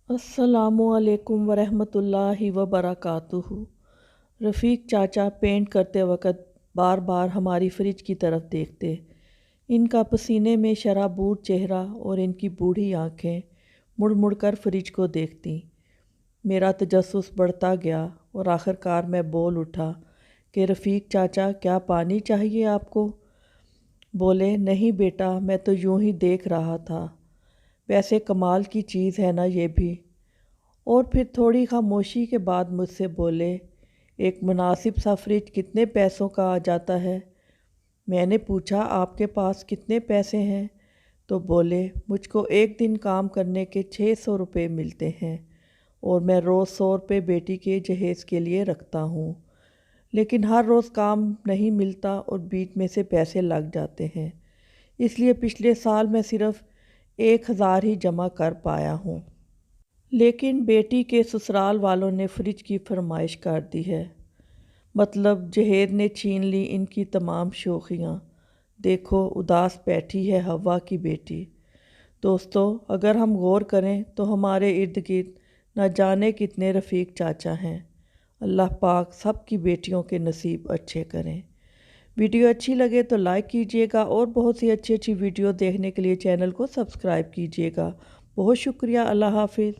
अस्सलामुअलैकुम वरहमतुल्लाहि वबरकातुहू। रफ़ीक चाचा पेंट करते वक़्त बार बार हमारी फ्रिज की तरफ देखते। इनका पसीने में शराबूर चेहरा और इनकी बूढ़ी आंखें मुड़ मुड़ कर फ्रिज को देखती। मेरा तजस्सुस बढ़ता गया और आखिरकार मैं बोल उठा कि रफ़ीक चाचा, क्या पानी चाहिए आपको? बोले, नहीं बेटा, मैं तो यूं ही देख रहा था। वैसे कमाल की चीज़ है ना ये भी। और फिर थोड़ी खामोशी के बाद मुझसे बोले, एक मुनासिब सा फ्रिज कितने पैसों का आ जाता है? मैंने पूछा, आपके पास कितने पैसे हैं? तो बोले, मुझको एक दिन काम करने के 600 रुपये मिलते हैं और मैं रोज़ 100 रुपये बेटी के जहेज़ के लिए रखता हूँ। लेकिन हर रोज़ काम नहीं मिलता और बीच में से पैसे लग जाते हैं, इसलिए पिछले साल मैं सिर्फ़ 1000 ही जमा कर पाया हूँ। लेकिन बेटी के ससुराल वालों ने फ्रिज की फरमाइश कर दी है। मतलब जहेज ने छीन ली इनकी तमाम शौखियाँ। देखो, उदास बैठी है हवा की बेटी। दोस्तों, अगर हम गौर करें तो हमारे इर्द गिर्द न जाने कितने रफ़ीक चाचा हैं। अल्लाह पाक सब की बेटियों के नसीब अच्छे करें। वीडियो अच्छी लगे तो लाइक कीजिएगा और बहुत सी अच्छी अच्छी वीडियो देखने के लिए चैनल को सब्सक्राइब कीजिएगा। बहुत शुक्रिया। अल्लाह हाफिज़।